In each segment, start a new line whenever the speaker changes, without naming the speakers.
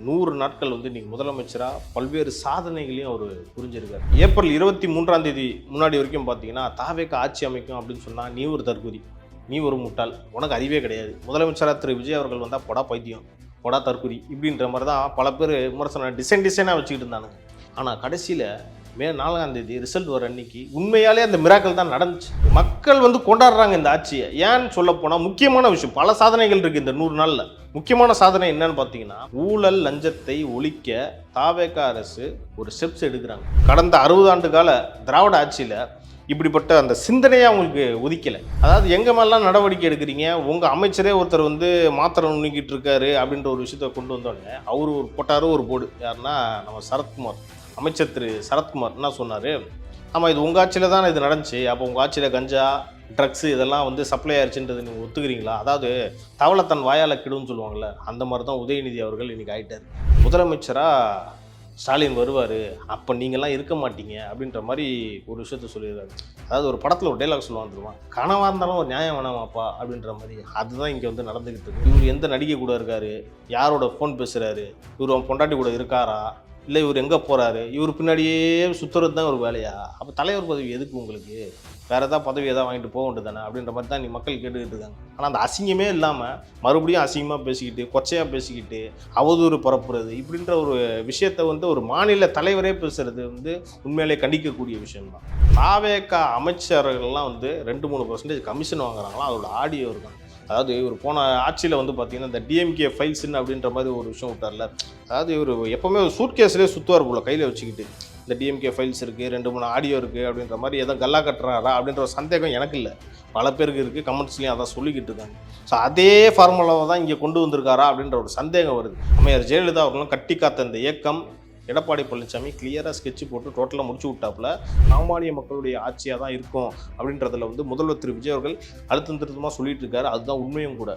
100 நாட்கள் வந்து இன்னைக்கு முதலமைச்சராக பல்வேறு சாதனைகளையும் அவர் புரிஞ்சிருக்காரு. ஏப்ரல் 23ஆம் தேதி முன்னாடி வரைக்கும் பார்த்தீங்கன்னா தாவேக ஆட்சி அமைக்கும் அப்படின்னு சொன்னால் நீ ஒரு தற்குறி, நீ ஒரு முட்டாள், உனக்கு அறிவே கிடையாது, முதலமைச்சராக திரு விஜய் அவர்கள் வந்தால் பொடா பைத்தியம், பொடா தற்குறி இப்படின்ற மாதிரி தான் பல பேர் விமர்சனம் டிசைனாக வச்சுக்கிட்டு இருந்தானுங்க. ஆனால் கடைசியில் மே 4ஆம் தேதி ரிசல்ட் வர அன்னைக்கு உண்மையாலே அந்த மிராக்கள் தான் நடந்துச்சு. மக்கள் வந்து கொண்டாடுறாங்க இந்த ஆட்சியை. ஏன்னு சொல்ல போனால் முக்கியமான விஷயம், பல சாதனைகள் இருக்குது இந்த 100 நாளில். முக்கியமான சாதனை என்னன்னு பார்த்தீங்கன்னா, ஊழல் லஞ்சத்தை ஒழிக்க தாவேக அரசு ஒரு ஸ்டெப்ஸ் எடுக்கிறாங்க. கடந்த 60 ஆண்டு கால திராவிட ஆட்சியில் இப்படிப்பட்ட அந்த சிந்தனையை அவங்களுக்கு ஒதுக்கலை. அதாவது எங்கள் மேலாம் நடவடிக்கை எடுக்கிறீங்க, உங்கள் அமைச்சரே ஒருத்தர் வந்து மாத்திரை நுண்ணிக்கிட்டு இருக்காரு அப்படின்ற ஒரு விஷயத்தை கொண்டு வந்தோடனே அவர் ஒரு போட்டாரு ஒரு போர்டு. யாருன்னா நம்ம சரத்குமார், அமைச்சர் திரு சரத்குமார் என்ன சொன்னார், ஆமாம் இது உங்கள் ஆட்சியில் தான் இது நடந்துச்சு, அப்போ உங்கள் ஆட்சியில் கஞ்சா ட்ரக்ஸு இதெல்லாம் வந்து சப்ளை ஆயிடுச்சுன்றது நீங்கள் ஒத்துக்கிறீங்களா? அதாவது தவளை தன் வாயால் கிடுன்னு சொல்லுவாங்கள்ல, அந்த மாதிரி தான் உதயநிதி அவர்கள் இன்றைக்கி ஆகிட்டார். முதலமைச்சராக ஸ்டாலின் வருவார், அப்போ நீங்கள்லாம் இருக்க மாட்டீங்க அப்படின்ற மாதிரி ஒரு விஷயத்த சொல்லிடுறாரு. அதாவது ஒரு படத்தில் ஒரு டைலாக் சொல்லுவான் தெரியுமா, கனவாக இருந்தாலும் ஒரு நியாயம் வேணாமாப்பா அப்படின்ற மாதிரி. அதுதான் இங்கே வந்து நடந்துக்கிட்டு இருக்கு. இவர் எந்த நடிகை கூட இருக்காரு, யாரோட ஃபோன் பேசுகிறாரு, இவர் அவன் பொண்டாட்டி கூட இருக்காரா, இல்லை இவர் எங்கே போகிறாரு, இவர் பின்னாடியே சுற்றுறது தான் ஒரு வேலையா? அப்போ தலைவர் பதவி எதுக்கு உங்களுக்கு? வேறு ஏதாவது பதவி எதாவது வாங்கிட்டு போக வேண்டியது தானே அப்படின்ற மாதிரி தான் நீ மக்கள் கேட்டுக்கிட்டு இருக்காங்க. ஆனால் அந்த அசிங்கமே இல்லாமல் மறுபடியும் அசிங்கமாக பேசிக்கிட்டு, கொச்சையாக பேசிக்கிட்டு, அவதூறு பரப்புறது இப்படின்ற ஒரு விஷயத்தை வந்து ஒரு மாநில தலைவரே பேசுகிறது வந்து உண்மையிலே கண்டிக்கக்கூடிய விஷயம்தான். தாவேக அமைச்சர்கள்லாம் வந்து 2-3% கமிஷன் வாங்குறாங்களாம், அதோட ஆடியோ இருக்கும். அதாவது இவர் போன ஆட்சியில் வந்து பார்த்தீங்கன்னா இந்த டிஎம்கே ஃபைல்ஸ்ன்னு அப்படின்ற மாதிரி ஒரு விஷயம் விட்டார்ல. அதாவது இவர் எப்போவுமே ஒரு சூட் கேஸ்லேயே சுற்றுவார் போல கையில் வச்சுக்கிட்டு, இந்த டிஎம்கே ஃபைல்ஸ் இருக்குது, 2-3 ஆடியோ இருக்குது அப்படின்ற மாதிரி எதோ கல்லா கட்டுறாரா அப்படின்ற ஒரு சந்தேகம் எனக்கு இல்லை, பல பேருக்கு இருக்குது. கமெண்ட்ஸ்லேயும் அதான் சொல்லிக்கிட்டு இருக்காங்க. ஸோ அதே ஃபார்முலாவை தான் இங்கே கொண்டு வந்திருக்காரா அப்படின்ற ஒரு சந்தேகம் வருது. அம்மையார் ஜெயலலிதா அவர்களும் கட்டி காத்த இந்த இயக்கம் எடப்பாடி பழனிசாமி கிளியராக ஸ்கெட்ச் போட்டு டோட்டலாக முடிச்சு விட்டாப்புல சாமானிய மக்களுடைய ஆட்சியாக தான் இருக்கும் அப்படின்றதுல வந்து முதல்வர் திரு விஜய் அவர்கள் அழுத்தம் திருத்தமாக சொல்லிட்டு இருக்காரு. அதுதான் உண்மையும் கூட.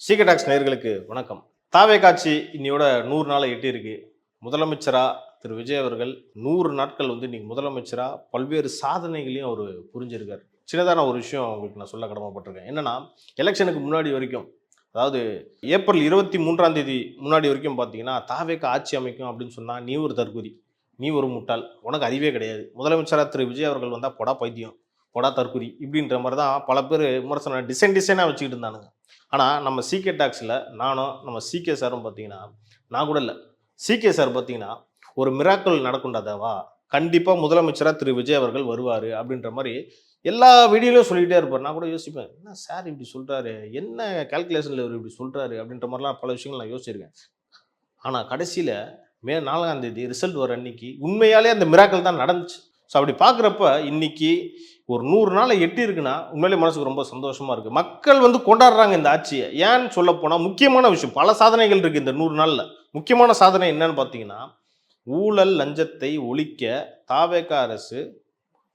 சீக்ரெட் டாக்ஸ் நேயர்களுக்கு வணக்கம். தாவேக ஆட்சி இன்னையோட 100 நாளை எட்டி இருக்கு. முதலமைச்சராக திரு விஜய் அவர்கள் 100 நாட்கள் வந்து இன்னைக்கு முதலமைச்சராக பல்வேறு சாதனைகளையும் அவர் புரிஞ்சிருக்காரு. சின்னதான ஒரு விஷயம் உங்களுக்கு நான் சொல்ல கடமைப்பட்டிருக்கேன். என்னன்னா, எலெக்ஷனுக்கு முன்னாடி வரைக்கும், அதாவது ஏப்ரல் 23ஆம் தேதி முன்னாடி வரைக்கும் பார்த்தீங்கன்னா தாவேக ஆட்சி அமைக்கும் அப்படின்னு சொன்னால் நீ ஒரு தற்குறி, நீ ஒரு முட்டாள், உனக்கு அறிவே கிடையாது, முதலமைச்சராக திரு விஜய் அவர்கள் வந்தால் பொடா பைத்தியம், பொடா தற்குறி இப்படின்ற மாதிரி தான் பல பேர் விமர்சனம் டிசைனாக வச்சுக்கிட்டு இருந்தானுங்க. ஆனால் நம்ம சிகே டாக்ஸில் நானும் நம்ம சிகே சாரும் பார்த்தீங்கன்னா, நான் கூட இல்லை, சிகே சார் பார்த்தீங்கன்னா ஒரு மிராக்கிள் நடக்கும்டா தேவா, கண்டிப்பாக முதலமைச்சராக திரு விஜய் அவர்கள் வருவார் அப்படின்ற மாதிரி எல்லா வீடியோலையும் சொல்லிகிட்டே இருப்பார். நான் கூட யோசிப்பேன், என்ன சார் இப்படி சொல்கிறாரு, என்ன கால்குலேஷனில் இவர் இப்படி சொல்கிறாரு அப்படின்ற மாதிரிலாம் பல விஷயங்கள் நான் யோசிச்சிருக்கேன். ஆனால் கடைசியில் மே 4ஆம் தேதி ரிசல்ட் வர அன்னைக்கு உண்மையாலே அந்த மிராக்கிள் தான் நடந்துச்சு. ஸோ அப்படி பார்க்குறப்ப இன்னைக்கு ஒரு 100 நாளை எட்டி இருக்குன்னா உண்மையிலே மனசுக்கு ரொம்ப சந்தோஷமாக இருக்குது. மக்கள் வந்து கொண்டாடுறாங்க இந்த ஆட்சியை. ஏன்னு சொல்ல போனால் முக்கியமான விஷயம், பல சாதனைகள் இருக்குது இந்த 100 நாளில். முக்கியமான சாதனை என்னன்னு பார்த்தீங்கன்னா, ஊழல் லஞ்சத்தை ஒழிக்க தாவேக அரசு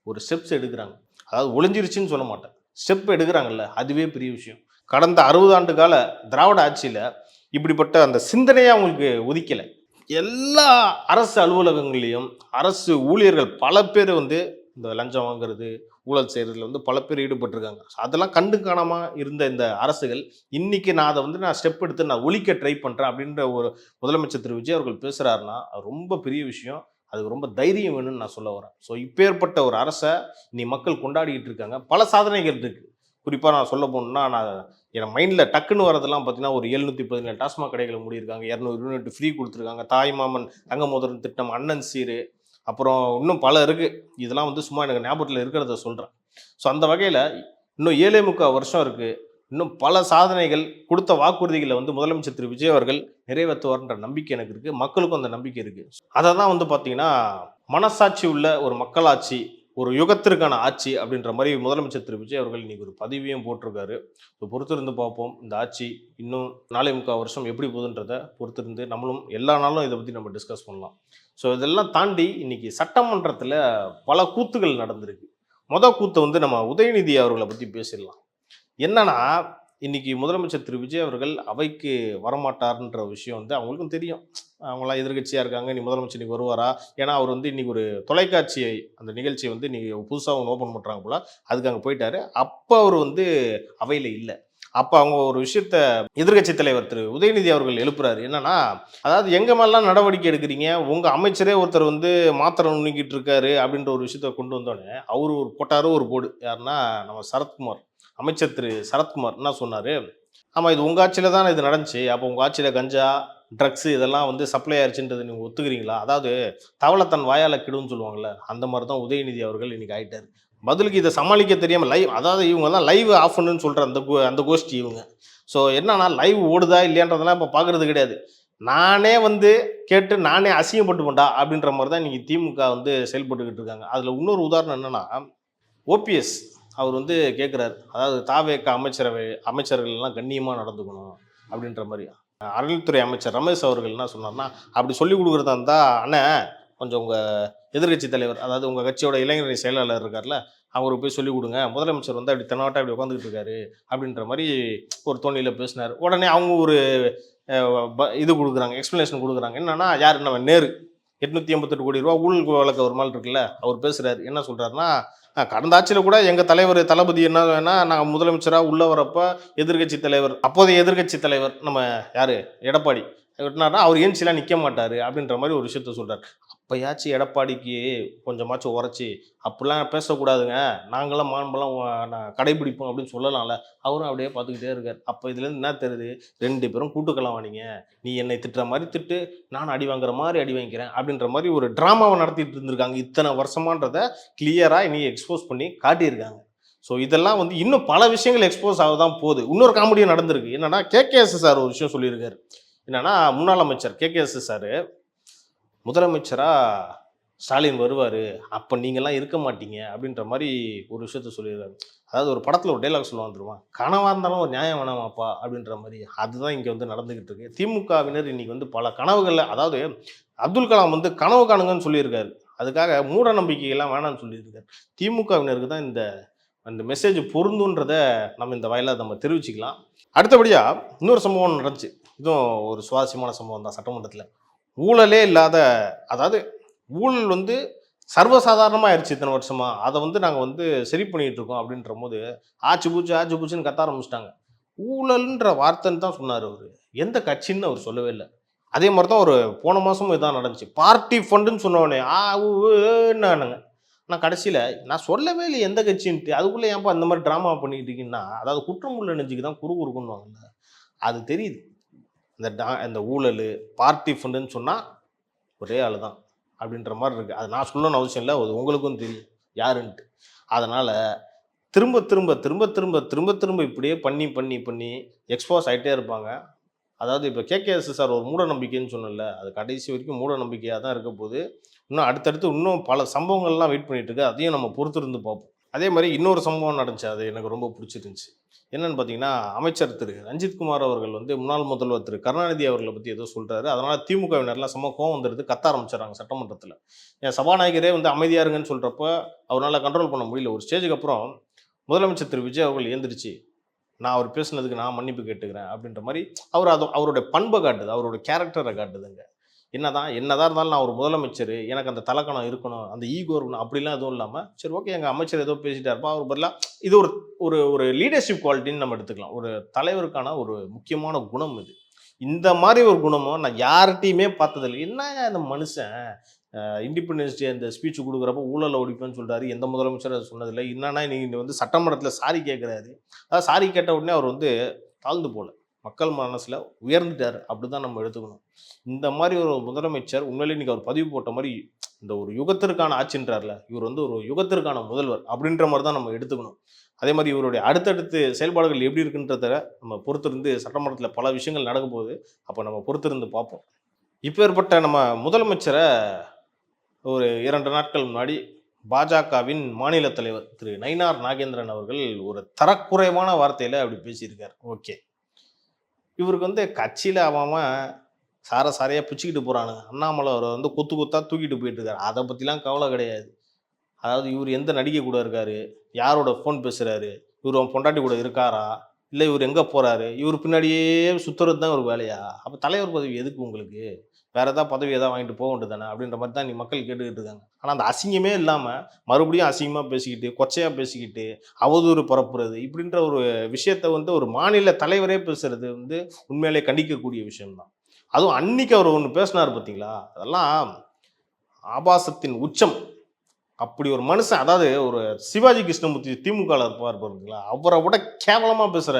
ஒரு ஸ்டெப்ஸ் எடுக்கிறாங்க. அதாவது ஒளிஞ்சிருச்சுன்னு சொல்ல மாட்டேன், ஸ்டெப் எடுக்கிறாங்கல்ல, அதுவே பெரிய விஷயம். கடந்த 60 ஆண்டு கால திராவிட ஆட்சியில் இப்படிப்பட்ட அந்த சிந்தனையை அவங்களுக்கு ஒதுக்கலை. எல்லா அரசு அலுவலகங்களையும் அரசு ஊழியர்கள் பல பேர் வந்து இந்த லஞ்சம் வாங்குறது, ஊழல் செய்கிறதுல வந்து பல பேர் ஈடுபட்டிருக்காங்க. அதெல்லாம் கண்டு காணாமல் இருந்த இந்த அரசுகள் இன்னைக்கு நான் அதை வந்து நான் ஸ்டெப் எடுத்து நான் ஒழிக்க ட்ரை பண்ணுறேன் அப்படின்ற ஒரு முதலமைச்சர் திரு விஜய் அவர்கள் பேசுகிறாருன்னா அது ரொம்ப பெரிய விஷயம். அதுக்கு ரொம்ப தைரியம் வேணும்னு நான் சொல்ல வரேன். ஸோ இப்பேற்பட்ட ஒரு அரசை நீ மக்கள் கொண்டாடிக்கிட்டு இருக்காங்க. பல சாதனைகள் இருக்குது. குறிப்பாக நான் சொல்ல போகணுன்னா, நான் என் மைண்டில் டக்குன்னு வரதெல்லாம் பார்த்தீங்கன்னா, ஒரு 717 டாஸ்மாக் கடைகளை மூடியிருக்காங்க, 200 யூனிட் ஃப்ரீ கொடுத்துருக்காங்க, தாய்மாமன் தங்க மோதிரம் திட்டம், அண்ணன் சீரு, அப்புறம் இன்னும் பல இருக்குது. இதெல்லாம் வந்து சும்மா எனக்கு ஞாபகத்தில் இருக்கிறத சொல்கிறேன். ஸோ அந்த வகையில் இன்னும் 7.25 வருஷம் இருக்குது. இன்னும் பல சாதனைகள், கொடுத்த வாக்குறுதிகளை வந்து முதலமைச்சர் திரு விஜய் அவர்கள் நிறைவேற்றுவார்ன்ற நம்பிக்கை எனக்கு இருக்குது. மக்களுக்கும் அந்த நம்பிக்கை இருக்குது. அதை தான் வந்து பார்த்தீங்கன்னா, மனசாட்சி உள்ள ஒரு மக்களாட்சி, ஒரு யுகத்திற்கான ஆட்சி அப்படின்ற மாதிரி முதலமைச்சர் திரு விஜய் அவர்கள் இன்றைக்கி ஒரு பதிவையும் போட்டிருக்காரு. ஸோ பொறுத்திருந்து பார்ப்போம். இந்த ஆட்சி இன்னும் 4.25 வருஷம் எப்படி போகுதுன்றதை பொறுத்திருந்து நம்மளும் எல்லா நாளும் இதை பற்றி நம்ம டிஸ்கஸ் பண்ணலாம். ஸோ இதெல்லாம் தாண்டி இன்றைக்கி சட்டமன்றத்தில் பல கூத்துகள் நடந்திருக்கு. கூத்தை வந்து நம்ம உதயநிதி அவர்களை பற்றி பேசிடலாம். என்னன்னா, இன்னைக்கு முதலமைச்சர் திரு விஜய் அவர்கள் அவைக்கு வரமாட்டார்ன்ற விஷயம் வந்து அவங்களுக்கும் தெரியும். அவங்களாம் எதிர்கட்சியாக இருக்காங்க, நீ முதலமைச்சர் இன்னைக்கு வருவாரா? ஏன்னா அவர் வந்து இன்னைக்கு ஒரு தொலைக்காட்சியை, அந்த நிகழ்ச்சியை வந்து இன்னைக்கு புதுசாக ஒன்று ஓப்பன் பண்ணுறாங்க போல, அதுக்கு அங்கே போயிட்டாரு. அப்போ அவர் வந்து அவையில் இல்லை. அப்ப அவங்க ஒரு விஷயத்த எதிர்க்கட்சி தலைவர் திரு உதயநிதி அவர்கள் எழுப்புறாரு. என்னன்னா, அதாவது எங்க மேலலாம் நடவடிக்கை எடுக்கிறீங்க? உங்க அமைச்சரே ஒருத்தர் வந்து மாத்திரை நுணுக்கிட்டு இருக்காரு அப்படின்ற ஒரு விஷயத்த கொண்டு வந்தோனே, அவரு ஒரு போட்டாரு ஒரு போடு. யாருன்னா, நம்ம சரத்குமார். அமைச்சர் திரு சரத்குமார் என்ன சொன்னாரு? ஆமா இது உங்க ஆட்சியில தானே இது நடந்துச்சு. அப்போ உங்க ஆட்சியில கஞ்சா, ட்ரக்ஸ் இதெல்லாம் வந்து சப்ளை ஆயிருச்சுன்றத நீங்க ஒத்துக்கிறீங்களா? அதாவது தவள தன் வாயால கெடும்னு சொல்லுவாங்கல்ல. அந்த மாரி தான் உதயநிதி அவர்கள் இன்னைக்கு ஆயிட்டாரு. பதிலுக்கு இத சமாளிக்க தெரியாம அதாவது இவங்க தான் லைவ் ஆஃப் பண்ணுன்னு சொல்ற அந்த கோஷ்டி இவங்க. ஸோ என்னன்னா லைவ் ஓடுதா இல்லையான்றதெல்லாம் இப்ப பார்க்குறது கிடையாது. நானே வந்து கேட்டு நானே அசிங்கப்பட்டுப்பேன்டா அப்படின்ற மாரி தான் இன்னைக்கு திமுக வந்து செயல்பட்டுக்கிட்டு இருக்காங்க. அதுல இன்னொரு உதாரணம் என்னன்னா, ஓபிஎஸ் அவர் வந்து கேட்குறாரு. அதாவது தாவேக அமைச்சர்கள் எல்லாம் கண்ணியமா நடந்துக்கணும் அப்படின்ற மாரி. அறநிலைத்துறை அமைச்சர் ரமேஷ் அவர்கள் என்ன சொன்னார்னா, அப்படி சொல்லிக் குடுக்குறதா இருந்தா, "அண்ணே கொஞ்சம் உங்க எதிர்க்கட்சி தலைவர், அதாவது உங்க கட்சியோட இளைஞரணி செயலாளர் இருக்கார்ல, அவருக்கு போய் சொல்லிக் குடுங்க. முதலமைச்சர் வந்து அப்படி தென்னாவட்டா இப்படி உட்காந்துக்கிட்டு இருக்காரு." அப்படின்ற மாரி ஒரு தொனியில பேசினாரு. உடனே அவங்க ஒரு அ இது குடுக்குறாங்க, எக்ஸ்ப்ளனேஷன் குடுக்குறாங்க. என்னன்னா, யாரு நம்ம நேரு ரூ. 888,00,00,000 ஊழல் வழக்கு ஒரு மாரி இருக்குல்ல, அவர் பேசுறாரு. என்ன சொல்றாருன்னா, கடந்த ஆட்சியில கூட எங்க தலைவர் தளபதி என்னன்னா, நாங்க முதலமைச்சரா உள்ள வரப்ப எதிர்க்கட்சி தலைவர், அப்போதைய எதிர்க்கட்சி தலைவர் நம்ம யாரு எடப்பாடி வெட்டினார்னா, அவர் ஏஞ்சிலாம் நிக்க மாட்டாரு அப்படின்ற மாரி ஒரு விஷயத்த சொல்றாரு. அப்பயாச்சும் எடப்பாடிக்கு கொஞ்சமாச்சும் உரைச்சு, அப்படிலாம் பேசக்கூடாதுங்க. நாங்கலாம் மாண்பெல்லாம் கடைபிடிப்போம் அப்படின்னு சொல்லலாம்ல. அவரும் அப்படியே பார்த்துக்கிட்டே இருக்காரு. அப்ப இதுலேருந்து என்ன தெரியுது? 2 பேரும் கூட்டுக்கலவாணிங்க. நீ என்னை திட்டுற மாரி திட்டு, நான் அடி வாங்குற மாரி அடி வாங்கிக்கிறேன் அப்படின்ற மாரி ஒரு டிராமாவ நடத்திட்டு இருந்திருக்காங்க. இத்தன வருஷமான்றத கிளியரா இன்னைக்கு எக்ஸ்போஸ் பண்ணி காட்டியிருக்காங்க. ஸோ இதெல்லாம் வந்து இன்னும் பல விஷயங்கள் எக்ஸ்போஸ் ஆக தான் போகுது. இன்னொரு காமெடியும் நடந்திருக்கு. என்னன்னா, கேகேஎஸ் சார் ஒரு விஷயம் சொல்லியிருக்காரு. என்னன்னா, முன்னாள் அமைச்சர் கேகேஎஸ் சார் முதலமைச்சரா ஸ்டாலின் வருவாரு. அப்ப நீங்கலாம் இருக்க மாட்டீங்க. அப்படின்ற மாரி ஒரு விஷயத்த சொல்லியிருக்காரு. அதாவது ஒரு படத்துல ஒரு டயலாக் சொல்லுவான் தெரியுமா? "கனவா இருந்தாலும் ஒரு நியாயம் வேணாமாப்பா" அப்படின்ற மாரி. அதுதான் இங்க வந்து நடந்துகிட்டு இருக்கு. திமுகவினர் இன்னைக்கு வந்து பல கனவுகள்ல அதாவது அப்துல் கலாம் வந்து கனவு காணுங்கன்னு சொல்லியிருக்காரு. அதுக்காக மூட நம்பிக்கைலாம் வேணான்னு சொல்லியிருக்காரு. திமுகவினருக்கு தான் இந்த அந்த மெசேஜ் பொருந்துன்றத நம்ம இந்த வாயிலா நம்ம தெரிவிச்சுக்கலாம். அடுத்தபடியா இன்னொரு சம்பவம் நடந்துச்சு. இதுவும் ஒரு சுவாரஸ்யமான சம்பவம் தான் சட்டமன்றத்துல. ஊழலே இல்லாத அதாவது ஊழல் வந்து சர்வசாதாரணமா ஆயிருச்சு இத்தனை வருஷமா. அத வந்து நாங்க வந்து சரி பண்ணிட்டு இருக்கோம் அப்படின்றபோது, ஆச்சு பூச்சுன்னு கத்த ஆரம்பிச்சுட்டாங்க. ஊழல்ன்ற வார்த்தைன்னு தான் சொன்னாரு அவரு. எந்த கட்சின்னு அவர் சொல்லவே இல்ல. அதே மாரி தான் ஒரு போன மாசமும் இதான் நடந்துச்சு. பார்ட்டி ஃபண்டுன்னு சொன்ன உடனே ன்னானுங்க. ஆனா கடைசியில நான் சொல்லவே இல்லையே எந்த கட்சின்ட்டு. அதுக்குள்ள ஏன்பா இந்த மாரி டிராமா பண்ணிட்டு இருக்கீங்கன்னா, அதாவது குற்றம் உள்ள நெஞ்சுக்கு தான் குறுகுறுக்குன்னுவாங்கல்ல. அது தெரியுது. இந்த ஊழலு, பார்ட்டி ஃபண்டுன்னு சொன்னா ஒரே ஆளு தான். அப்படின்ற மாரி இருக்கு. அது நான் சொல்லணும்னு அவசியம் இல்ல. அது உங்களுக்கும் தெரியும் யாருன்ட்டு. அதனால திரும்ப இப்படியே பண்ணி எக்ஸ்போஸ் ஆயிட்டே இருப்பாங்க. அதாவது இப்ப கேகேஎஸ் சார் ஒரு மூட நம்பிக்கைன்னு சொன்னேன்ல, அது கடைசி வரைக்கும் மூட நம்பிக்கையா தான் இருக்க போது. இன்னும் அடுத்தடுத்து இன்னும் பல சம்பவங்கள்லாம் வெயிட் பண்ணிட்டு இருக்கு. அதையும் நம்ம பொறுத்திருந்து பார்ப்போம். அதே மாரி இன்னொரு சம்பவம் நடந்துச்சு. அது எனக்கு ரொம்ப புடிச்சிருந்துச்சு. என்னன்னு பார்த்தீங்கன்னா, அமைச்சர் திரு ரஞ்சித் குமார் அவர்கள் வந்து முன்னாள் முதல்வர் திரு கருணாநிதி அவர்கள பத்தி ஏதோ சொல்றாரு. அதனால திமுகவினர்லாம் செம்ம கோவம் வந்துருது. கத்த ஆரம்பிச்சுடுறாங்க சட்டமன்றத்தில. ஏன் சபாநாயகரே வந்து அமைதியா இருங்கன்னு சொல்றப்ப, அவரால கண்ட்ரோல் பண்ண முடியல. ஒரு ஸ்டேஜ்க்கு அப்புறம் முதலமைச்சர் திரு விஜய் அவர்கள் எந்திரிச்சு நான் அவர் பேசினதுக்கு நான் மன்னிப்பு கேட்டுக்கிறேன் அப்படின்ற மாரி அவருடைய பண்பை காட்டுது. அவருடைய கேரக்டர காட்டுதுங்க. என்னதான் இருந்தாலும் நான் ஒரு முதலமைச்சரு. எனக்கு அந்த தலக்கணம் இருக்கணும். அந்த ஈகோ இருக்கணும். அப்படிலாம் எதுவும் இல்லாம, சரி ஓகே எங்க அமைச்சர் ஏதோ பேசிட்டாருப்பா. அவர் பதிலா இது ஒரு ஒரு ஒரு லீடர்ஷிப் குவாலிட்டின்னு நம்ம எடுத்துக்கலாம். ஒரு தலைவருக்கான ஒரு முக்கியமான குணம் இது. இந்த மாரி ஒரு குணமும் நான் யார்ட்டயுமே பார்த்ததில்ல. என்னங்க இந்த மனுஷன் இண்டிபெண்டன்ஸ் டே அந்த ஸ்பீச் குடுக்குறப்போ ஊழல ஒழிப்பேன்னு சொல்றாரு. எந்த முதலமைச்சரும் அத சொன்னதில்ல. என்னன்னா இன்னைக்கு வந்து சட்டமன்றத்தில சாரி கேட்கிறாரு. அதாவது சாரி கேட்ட உடனே அவர் வந்து தாழ்ந்து போல. மக்கள் மனசுல உயர்ந்துட்டாரு. அப்படிதான் நம்ம எடுத்துக்கணும். இந்த மாரி ஒரு முதலமைச்சர் உண்மையிலேயே இன்னைக்கு அவர் பதிவு போட்ட மாரி இந்த ஒரு யுகத்திற்கான ஆட்சின்றார்ல, இவர் வந்து ஒரு யுகத்திற்கான முதல்வர் அப்படின்ற மாரி தான் நம்ம எடுத்துக்கணும். அதே மாரி இவருடைய அடுத்தடுத்து செயல்பாடுகள் எப்படி இருக்குன்றத நம்ம பொறுத்திருந்து சட்டமன்றத்தில பல விஷயங்கள் நடக்கப்போகுது. அப்ப நம்ம பொறுத்திருந்து பார்ப்போம். இப்பேற்பட்ட நம்ம முதலமைச்சர ஒரு 2 நாட்கள் முன்னாடி பாஜகவின் மாநில தலைவர் திரு நயினார் நாகேந்திரன் அவர்கள் ஒரு தரக்குறைவான வார்த்தையில அப்படி பேசியிருக்காரு. ஓகே. இவருக்கு வந்து கட்சியில அவன் சார சாரையா பிச்சுக்கிட்டு போறானுங்க. அண்ணாமலை அவர வந்து கொத்து கொத்தா தூக்கிட்டு போயிட்டு இருக்காரு. அத பத்திலாம் கவலை கிடையாது. அதாவது இவரு எந்த நடிகை கூட இருக்காரு? யாரோட ஃபோன் பேசுறாரு? இவரு அவன் பொண்டாட்டி கூட இருக்காரா? இல்லை இவர் எங்கே போகிறாரு, இவர் பின்னாடியே சுற்றுறது தான் ஒரு வேலையா? அப்போ தலைவர் பதவி எதுக்கு உங்களுக்கு? வேற ஏதாவது பதவி ஏதாவது வாங்கிட்டு போக வேண்டியது தானே அப்படின்ற மாதிரி தான் நீ மக்கள் கேட்டுக்கிட்டு இருக்காங்க. ஆனால் அந்த அசிங்கமே இல்லாமல் மறுபடியும் அசிங்கமாக பேசிக்கிட்டு கொச்சையாக பேசிக்கிட்டு அவதூறு பரப்புறது இப்படின்ற ஒரு விஷயத்த வந்து ஒரு மாநில தலைவரே பேசுறது வந்து உண்மையிலே கண்டிக்கக்கூடிய விஷயம்தான். அதுவும் அன்னைக்கு அவர் ஒன்று பேசினார் பார்த்தீங்களா, அதெல்லாம் ஆபாசத்தின் உச்சம். அப்படி ஒரு மனுஷன், அதாவது ஒரு சிவாஜி கிருஷ்ணமூர்த்தி திமுகவில் இருப்பார் பாருங்களா, அவரை விட கேவலமாக பேசுகிற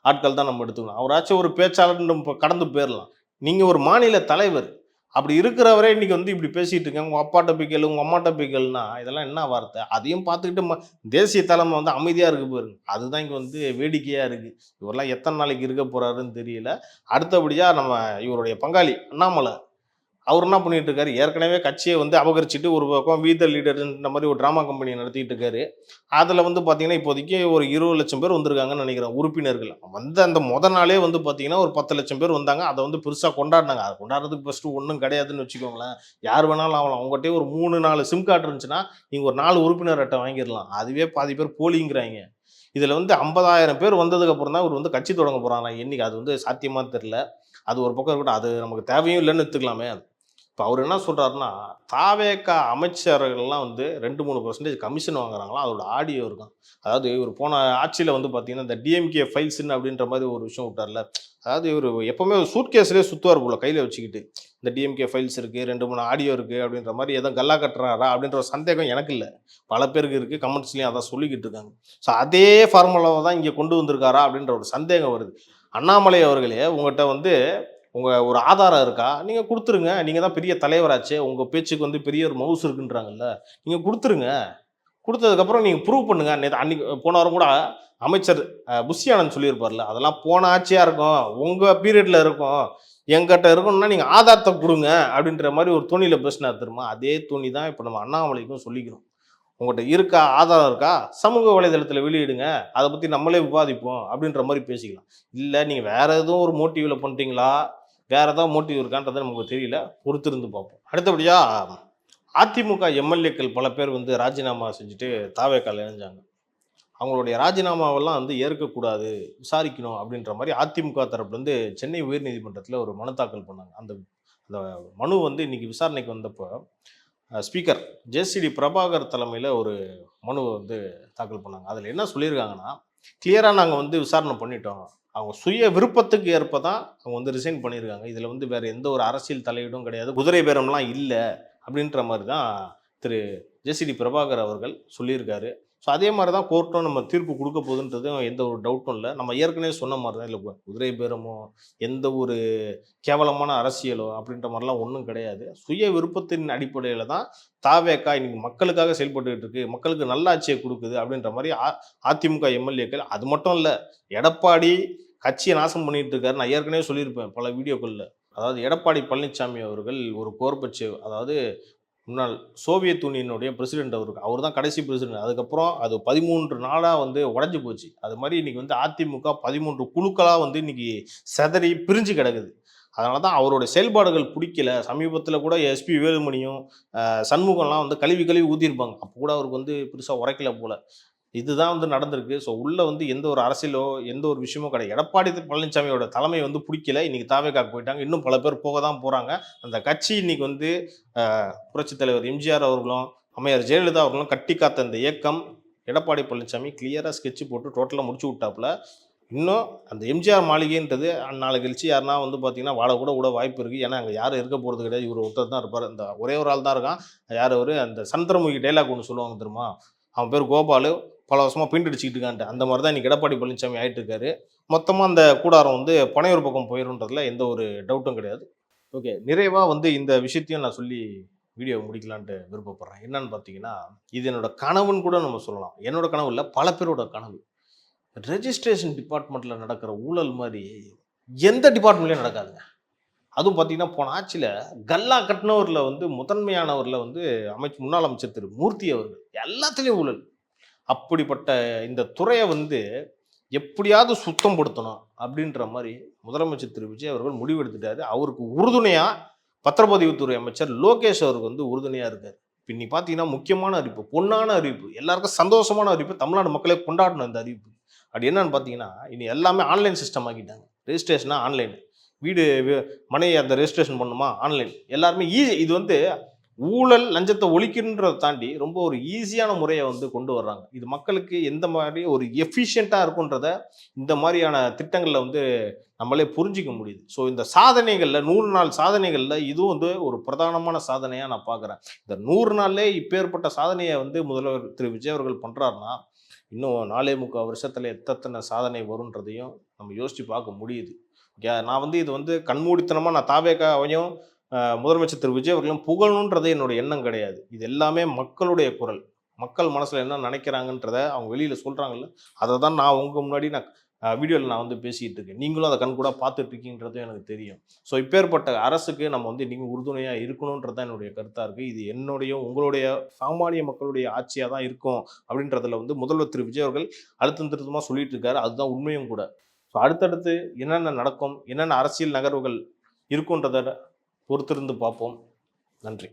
ஆட்கள் தான் நம்ம எடுத்துக்கணும். அவராச்சும் ஒரு பேச்சாளர் கடந்து போயிடலாம். நீங்கள் ஒரு மாநில தலைவர், அப்படி இருக்கிறவரே இன்னைக்கு வந்து இப்படி பேசிட்டு இருக்காங்க. உங்கள் அப்பாட்ட போய் கேளு, உங்கள் அம்மாட்ட போய் கேளுனா இதெல்லாம் என்ன வார்த்தை? அதையும் பார்த்துக்கிட்டு தேசிய தலைமை வந்து அமைதியாக இருக்கு பாருங்க. அதுதான் இங்கே வந்து வேடிக்கையாக இருக்குது. இவரெல்லாம் எத்தனை நாளைக்கு இருக்க போகிறாருன்னு தெரியல. அடுத்தபடியாக நம்ம இவருடைய பங்காளி அண்ணாமலை, அவர் என்ன பண்ணிட்டு இருக்காரு, ஏற்கனவே கட்சியை வந்து அபகரிச்சுட்டு ஒரு பக்கம் வி த லீடர்ன்ற மாதிரி ஒரு ட்ராமா கம்பெனி நடத்திட்டு இருக்காரு. அதில் வந்து பார்த்தீங்கன்னா இப்போதைக்கு ஒரு 20 லட்சம் பேர் வந்திருக்காங்கன்னு நினைக்கிறேன் உறுப்பினர்கள். வந்த அந்த நாளே வந்து பார்த்தீங்கன்னா ஒரு 10 லட்சம் பேர் வந்தாங்க. அதை வந்து பெருசாக கொண்டாடினாங்க. அதை கொண்டாடுறதுக்கு ஃபஸ்ட்டு ஒன்றும் கிடையாதுன்னு வச்சுக்கோங்களேன். யார் வேணாலும் ஆகலாம். உங்கள்கிட்டயே ஒரு 3 4 சிம் கார்டு இருந்துச்சுன்னா நீங்கள் ஒரு 4 உறுப்பினர் அட்டை வாங்கிடலாம். அதுவே பாதி பேர் போலிங்கிறாங்க. இதில் வந்து 50,000 பேர் வந்ததுக்கு அப்புறம் தான் இவர் வந்து கட்சி தொடங்க போகிறாங்க. என்னைக்கு அது வந்து சாத்தியமாக தெரில. அது ஒரு பக்கம் இருக்கட்டும். அது நமக்கு தேவையும் இல்லைன்னு எடுத்துக்கலாமே. இப்போ அவர் என்ன சொல்கிறாருன்னா, தாவேகா அமைச்சர்கள்லாம் வந்து 2-3% கமிஷன் வாங்குறாங்களாம். அதோட ஆடியோ இருக்கும். அதாவது இவர் போன ஆட்சியில் வந்து பார்த்தீங்கன்னா, இந்த டிஎம்கே ஃபைல்ஸ்ன்னு அப்படின்ற மாதிரி ஒரு விஷயம் விட்டார்ல. அதாவது இவர் எப்பவுமே ஒரு சூட்கேஸ்லேயே சுற்றுவார் போல கையில் வச்சுக்கிட்டு. இந்த டிஎம்கே ஃபைல்ஸ் இருக்குது, 2-3 ஆடியோ இருக்குது அப்படின்ற மாதிரி எதுவும் கல்லா கட்டுறாரா அப்படின்ற ஒரு சந்தேகம் எனக்கு இல்லை. பல பேருக்கு இருக்குது. கமெண்ட்ஸ்லேயும் அதான் சொல்லிக்கிட்டு இருக்காங்க. ஸோ அதே ஃபார்முலாவை தான் இங்கே கொண்டு வந்திருக்காரா அப்படின்ற ஒரு சந்தேகம் வருது. அண்ணாமலை அவர்களே உங்கள்கிட்ட வந்து ஒரு ஆதாரம் இருக்கா? நீங்க குடுத்துருங்க. நீங்க தான் பெரிய தலைவராச்சே. உங்க பேச்சுக்கு வந்து பெரிய ஒரு மவுஸ் இருக்குன்றாங்கல்ல. நீங்க குடுத்துருங்க. குடுத்ததுக்கப்புறம் நீங்க ப்ரூவ் பண்ணுங்க. நேத்து அன்னைக்கு போன வாரம் கூட அமைச்சர் புஷி ஆனந்த் சொல்லியிருப்பார்ல, அதெல்லாம் போன ஆட்சியா இருக்கும். உங்க பீரியட்ல இருக்கும். என்கிட்ட இருக்கணும்னா நீங்க ஆதாரத்த குடுங்க அப்படின்ற மாரி ஒரு தொனியில பேசினார் தெரியுமா? அதே தொனி தான் இப்ப நம்ம அண்ணாமலைக்கும் சொல்லிக்கிறோம். உங்கள்ட்ட இருக்கா? ஆதாரம் இருக்கா? சமூக வலைதளத்தில வெளியிடுங்க. அத பத்தி நம்மளே விவாதிப்போம் அப்படின்ற மாரி பேசிக்கலாம். இல்ல நீங்க வேற எதுவும் ஒரு மோட்டிவ்ல பண்றீங்களா? வேற ஏதாவது மோட்டிவ் இருக்கான்றது நமக்கு தெரியல. பொறுத்திருந்து பார்ப்போம். அடுத்தபடியா அதிமுக எம்எல்ஏக்கள் பல பேர் வந்து ராஜினாமா செஞ்சுட்டு தாவேக்கால இணைஞ்சாங்க. அவங்களுடைய ராஜினாமாவெல்லாம் வந்து ஏற்கக்கூடாது, விசாரிக்கணும் அப்படின்ற மாரி அதிமுக தரப்புலேருந்து சென்னை உயர்நீதிமன்றத்தில ஒரு மனு தாக்கல் பண்ணாங்க. அந்த அந்த மனு வந்து இன்னைக்கு விசாரணைக்கு வந்தப்போ ஸ்பீக்கர் ஜேசிடி பிரபாகர் தலைமையில் ஒரு மனு வந்து தாக்கல் பண்ணாங்க. அதில் என்ன சொல்லியிருக்காங்கன்னா, கிளியராக நாங்கள் வந்து விசாரணை பண்ணிட்டோம். அவங்க சுய விருப்பத்துக்கு ஏற்ப தான் அவங்க வந்து ரிசைன் பண்ணியிருக்காங்க. இதில் வந்து வேறு எந்த ஒரு அரசியல் தலையீடும் கிடையாது. குதிரை பேரம்லாம் இல்லை அப்படின்ற மாதிரி தான் திரு ஜேசிடி பிரபாகர் அவர்கள் சொல்லியிருக்காரு. ஸோ அதே மாதிரி தான் கோர்ட்டும் நம்ம தீர்ப்பு கொடுக்க போகுதுன்றதும் எந்த ஒரு டவுட்டும் இல்லை. நம்ம ஏற்கனவே சொன்ன மாதிரி தான், இல்லை குதிரை பேரமோ எந்த ஒரு கேவலமான அரசியலோ அப்படின்ற மாதிரிலாம் ஒன்றும் கிடையாது. சுய விருப்பத்தின் அடிப்படையில் தான் தாவேக்கா இன்னைக்கு மக்களுக்காக செயல்பட்டுக்கிட்டு இருக்கு, மக்களுக்கு நல்லாட்சியை கொடுக்குது அப்படின்ற மாதிரி அதிமுக எம்எல்ஏக்கள். அது மட்டும் இல்லை, எடப்பாடி கட்சியை நாசம் பண்ணிட்டு இருக்காரு. நான் ஏற்கனவே சொல்லியிருப்பேன் பல வீடியோக்களில். அதாவது எடப்பாடி பழனிசாமி அவர்கள் ஒரு கோர்பச்சு, அதாவது முன்னாள் சோவியத் யூனியனுடைய பிரசிடென்ட் அவர் தான் கடைசி பிரசிடென்ட். அதுக்கப்புறம் அது 13 நாளாக வந்து உடஞ்சி போச்சு. அது மாதிரி இன்னைக்கு வந்து அதிமுக 13 குழுக்களாக வந்து இன்னைக்கு செதறி பிரிஞ்சு கிடக்குது. அதனால தான் அவருடைய செயல்பாடுகள் பிடிக்கல. சமீபத்தில் கூட எஸ்பி வேலுமணியும் சண்முகம்லாம் வந்து கழுவி கழுவி ஊற்றிருப்பாங்க. அப்போ கூட அவருக்கு வந்து பெருசாக உரைக்கல போல. இதுதான் வந்து நடந்திருக்கு. ஸோ உள்ள வந்து எந்த ஒரு அரசியலோ எந்த ஒரு விஷயமோ கிடையாது. எடப்பாடி பழனிசாமியோட தலைமை வந்து பிடிக்கல. இன்னைக்கு தாவேக்காக்கு போயிட்டாங்க. இன்னும் பல பேர் போக தான் போறாங்க. அந்த கட்சி இன்னைக்கு வந்து புரட்சித் தலைவர் எம்ஜிஆர் அவர்களும் அம்மையார் ஜெயலலிதா அவர்களும் கட்டி காத்த இந்த இயக்கம் எடப்பாடி பழனிசாமி கிளியராக ஸ்கெட்ச் போட்டு டோட்டலாக முடிச்சு விட்டாப்புல. இன்னும் அந்த எம்ஜிஆர் மாளிகைன்றது நாளை கழிச்சு யாருன்னா வந்து பார்த்தீங்கன்னா வாழ கூட விட வாய்ப்பு இருக்குது. ஏன்னா அங்கே யாரும் இருக்க போகிறது கிடையாது. இவர் ஒருத்தர் தான் இருப்பார். அந்த ஒரே ஒரு ஆள் தான் இருக்கான். யார் அவர், அந்த சந்திரமுகி டைலாக் ஒன்று சொல்லுவாங்க தெரியுமா? அவன் பேர் கோபாலு. பல வருஷமாக பெயிண்ட் அடிச்சுக்கிட்டு இருக்கான்ட்டு. அந்த மாதிரி தான் இன்னைக்கு எடப்பாடி பழனிசாமி ஆயிட்டு இருக்காரு. மொத்தமாக அந்த கூடாரம் வந்து பனையூர் பக்கம் போயிருன்றதுல எந்த ஒரு டவுட்டும் கிடையாது. ஓகே, நிறைவாக வந்து இந்த விஷயத்தையும் நான் சொல்லி வீடியோ முடிக்கலான்ட்டு விருப்பப்படுறேன். என்னன்னு பார்த்தீங்கன்னா, இது என்னோட கனவுன்னு கூட நம்ம சொல்லலாம். என்னோட கனவு இல்லை, பல பேரோட கனவு. ரெஜிஸ்ட்ரேஷன் டிபார்ட்மெண்ட்டில் நடக்கிற ஊழல் மாதிரி எந்த டிபார்ட்மெண்ட்லையும் நடக்காதுங்க. அதுவும் பார்த்தீங்கன்னா, போன ஆட்சியில் கல்லா கட்டினவரில் வந்து முதன்மையானவரில் வந்து முன்னாள் அமைச்சர் திரு மூர்த்தி அவர்கள் எல்லாத்துலேயும் ஊழல். அப்படிப்பட்ட இந்த துறையை வந்து எப்படியாவது சுத்தம் படுத்தணும் அப்படின்ற மாதிரி முதலமைச்சர் திரு விஜய் அவர்கள் முடிவெடுத்துட்டாரு. அவருக்கு உறுதுணையா பத்திரப்பதிவுத்துறை அமைச்சர் லோகேஷ் அவருக்கு வந்து உறுதுணையா இருக்காரு. இன்னைக்கு பார்த்தீங்கன்னா முக்கியமான அறிவிப்பு, பொன்னான அறிவிப்பு, எல்லாருக்கும் சந்தோஷமான அறிவிப்பு, தமிழ்நாடு மக்களே கொண்டாடணும் இந்த அறிவிப்பு. அப்படி என்னன்னு பார்த்தீங்கன்னா, இனி எல்லாமே ஆன்லைன் சிஸ்டம் ஆக்கிட்டாங்க. ரெஜிஸ்ட்ரேஷனா ஆன்லைன். வீடு மனை அந்த ரெஜிஸ்ட்ரேஷன் பண்ணணுமா? ஆன்லைன். எல்லாருமே இது வந்து ஊழல், லஞ்சத்த ஒழிக்கணுன்றத தாண்டி ரொம்ப ஒரு ஈஸியான முறைய வந்து கொண்டு வர்றாங்க. இது மக்களுக்கு எந்த மாரி ஒரு எஃபிஷியன்ட்டா இருக்குன்றத இந்த மாரியான திட்டங்கள்ல வந்து நம்மளே புரிஞ்சுக்க முடியுது. ஸோ இந்த சாதனைகள்ல 100 நாள் சாதனைகள்ல இதுவும் வந்து ஒரு பிரதானமான சாதனையா நான் பார்க்குறேன். இந்த 100 நாள்லே இப்பேற்பட்ட சாதனைய வந்து முதல்வர் திரு விஜய் அவர்கள் பண்றாருன்னா, இன்னும் 4 வருஷத்துல எத்தன சாதனை வரும்ன்றதையும் நம்ம யோசிச்சு பார்க்க முடியுது. நான் வந்து இது வந்து கண்மூடித்தனமா நான் தாவேகாவையும் முதலமைச்சர் திரு விஜய் அவர்களையும் புகழணுன்றது என்னோட எண்ணம் கிடையாது. இது எல்லாமே மக்களுடைய குரல். மக்கள் மனசுல என்ன நினைக்கிறாங்கன்றத அவங்க வெளியில சொல்றாங்கல்ல, அத தான் நான் உங்க முன்னாடி நான் வீடியோல நான் வந்து பேசிட்டு இருக்கேன். நீங்களும் அத கண்கூடா பார்த்துட்டு இருக்கீங்கன்றதும் எனக்கு தெரியும். ஸோ இப்பேற்பட்ட அரசுக்கு நம்ம வந்து நீங்க உறுதுணையா இருக்கணுன்றது தான் என்னுடைய கருத்தா இருக்கு. இது என்னுடைய உங்களுடைய சாமானிய மக்களுடைய ஆட்சியா தான் இருக்கும் அப்படின்றதுல வந்து முதல்வர் திரு விஜய் அவர்கள் அழுத்தம் திருத்தமா சொல்லிட்டு இருக்காரு. அதுதான் உண்மையும் கூட. ஸோ அடுத்தடுத்து என்னென்ன நடக்கும்? என்னென்ன அரசியல் நகர்வுகள் இருக்குன்றத பொறுத்திருந்து பார்ப்போம். நன்றி.